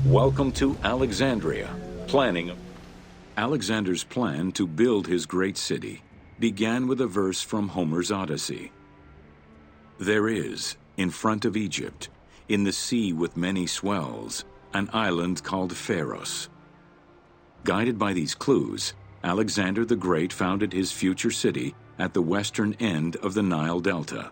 Welcome to Alexandria. Alexander's plan to build his great city began with a verse from Homer's Odyssey. There is, in front of Egypt, in the sea with many swells, an island called Pharos. Guided by these clues, Alexander the Great founded his future city at the western end of the Nile Delta.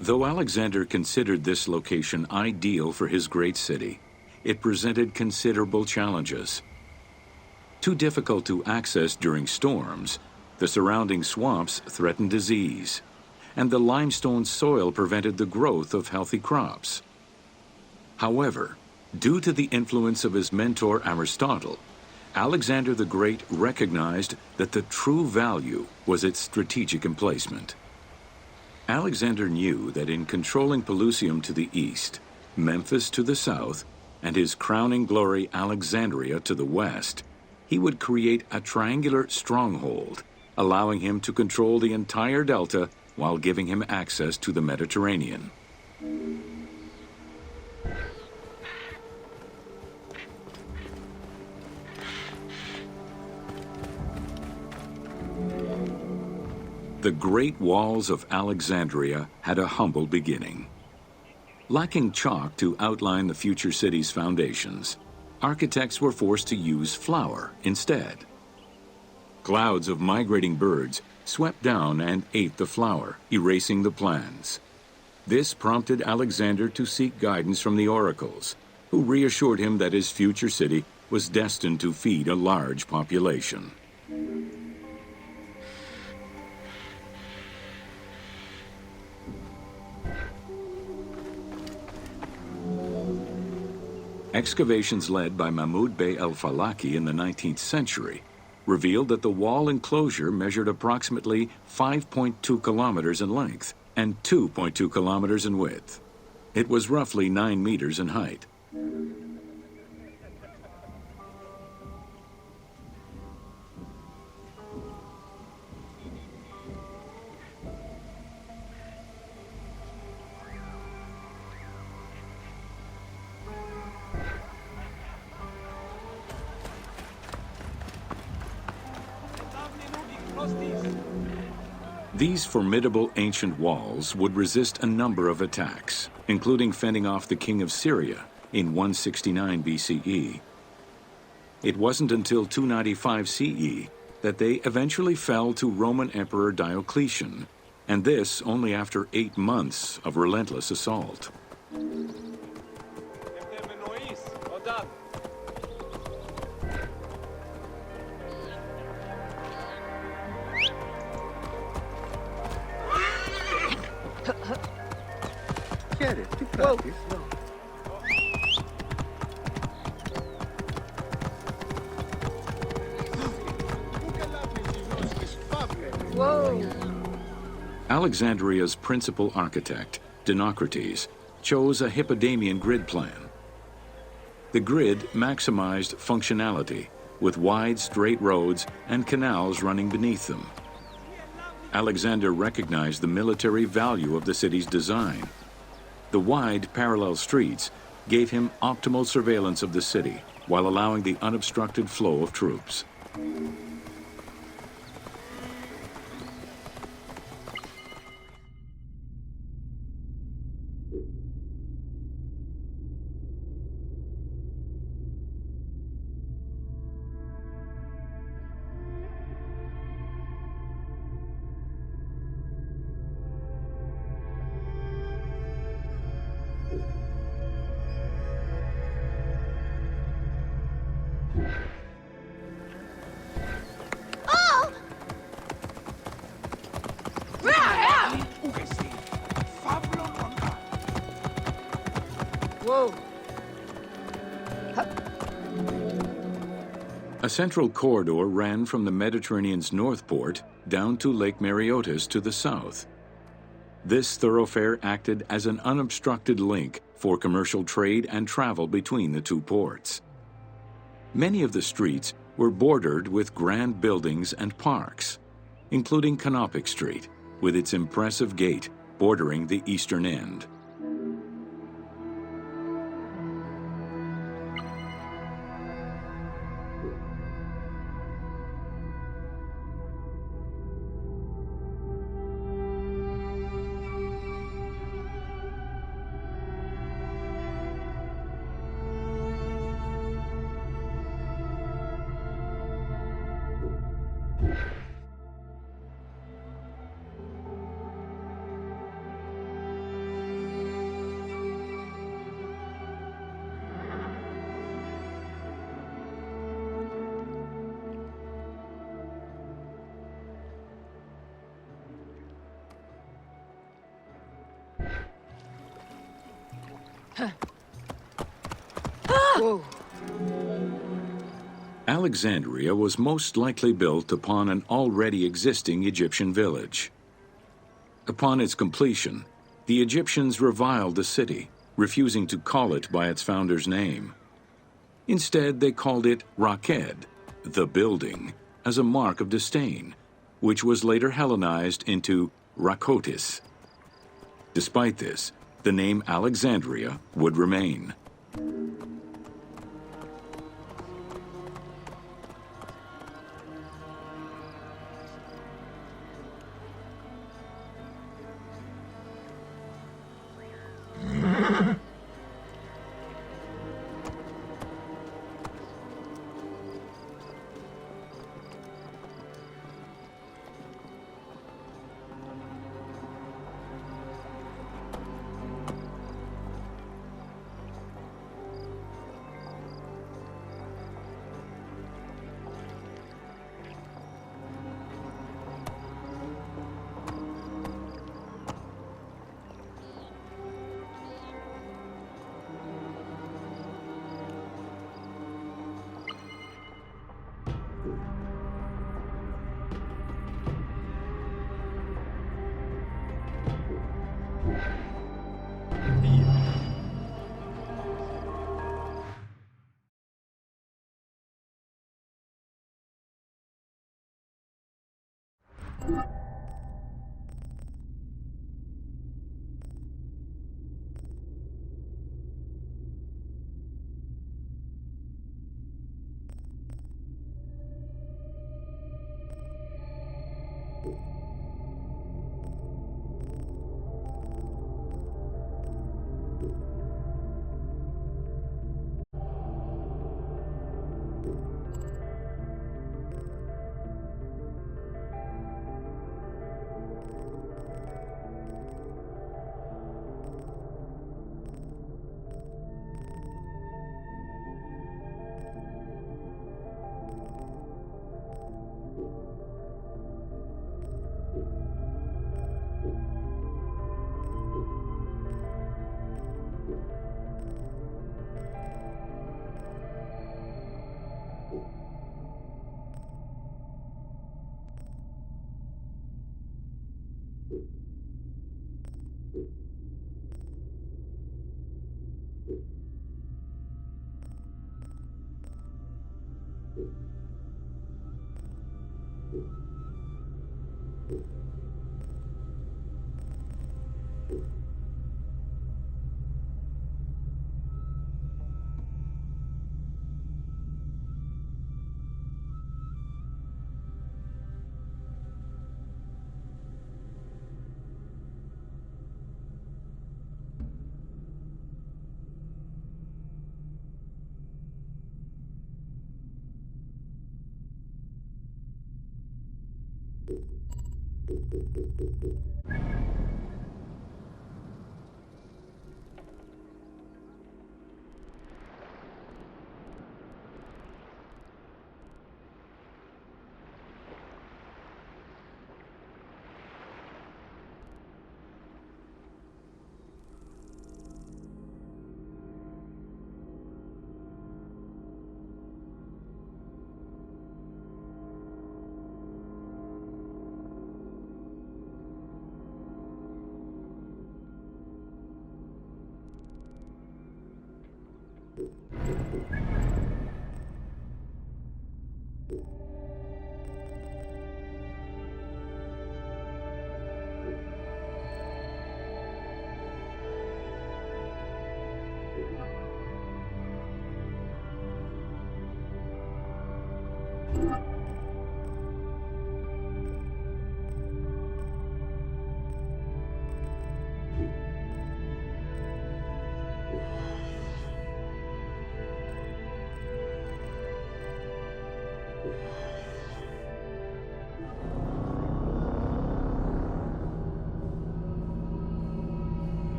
Though Alexander considered this location ideal for his great city, it presented considerable challenges. Too difficult to access during storms, the surrounding swamps threatened disease, and the limestone soil prevented the growth of healthy crops. However, due to the influence of his mentor Aristotle, Alexander the Great recognized that the true value was its strategic emplacement. Alexander knew that in controlling Pelusium to the east, Memphis to the south, and his crowning glory Alexandria to the west, he would create a triangular stronghold, allowing him to control the entire delta while giving him access to the Mediterranean. The Great Walls of Alexandria had a humble beginning. Lacking chalk to outline the future city's foundations, architects were forced to use flour instead. Clouds of migrating birds swept down and ate the flour, erasing the plans. This prompted Alexander to seek guidance from the oracles, who reassured him that his future city was destined to feed a large population. Excavations led by Mahmud Bey el-Falaki in the 19th century revealed that the wall enclosure measured approximately 5.2 kilometers in length and 2.2 kilometers in width. It was roughly 9 meters in height. These formidable ancient walls would resist a number of attacks, including fending off the king of Syria in 169 BCE. It wasn't until 295 CE that they eventually fell to Roman Emperor Diocletian, and this only after 8 months of relentless assault. Alexandria's principal architect, Dinocrates, chose a Hippodamian grid plan. The grid maximized functionality, with wide, straight roads and canals running beneath them. Alexander recognized the military value of the city's design. The wide, parallel streets gave him optimal surveillance of the city, while allowing the unobstructed flow of troops. A central corridor ran from the Mediterranean's north port down to Lake Mareotis to the south. This thoroughfare acted as an unobstructed link for commercial trade and travel between the two ports. Many of the streets were bordered with grand buildings and parks, including Canopic Street, with its impressive gate bordering the eastern end. Whoa. Alexandria was most likely built upon an already existing Egyptian village. Upon its completion, the Egyptians reviled the city, refusing to call it by its founder's name. Instead, they called it Raked, the building, as a mark of disdain, which was later Hellenized into Rakotis. Despite this, the name Alexandria would remain.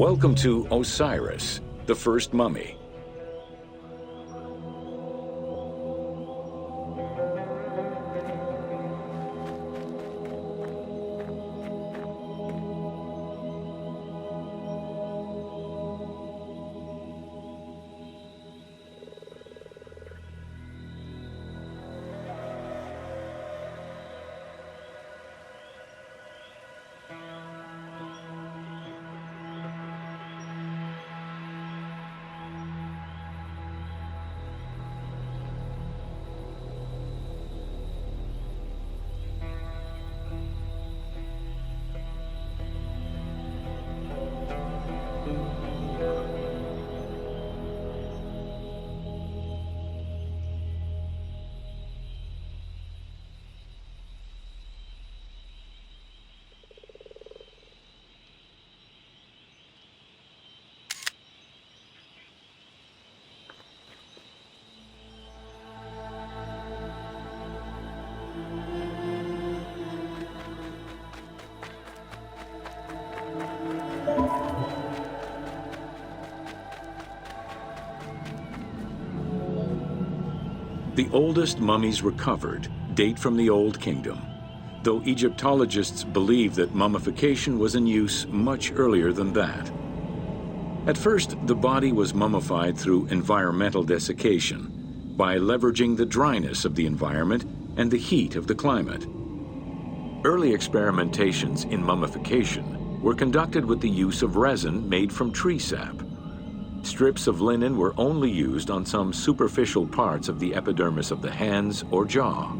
Welcome to Osiris, the first mummy. The oldest mummies recovered date from the Old Kingdom, though Egyptologists believe that mummification was in use much earlier than that. At first, the body was mummified through environmental desiccation, by leveraging the dryness of the environment and the heat of the climate. Early experimentations in mummification were conducted with the use of resin made from tree sap. Strips of linen were only used on some superficial parts of the epidermis of the hands or jaw.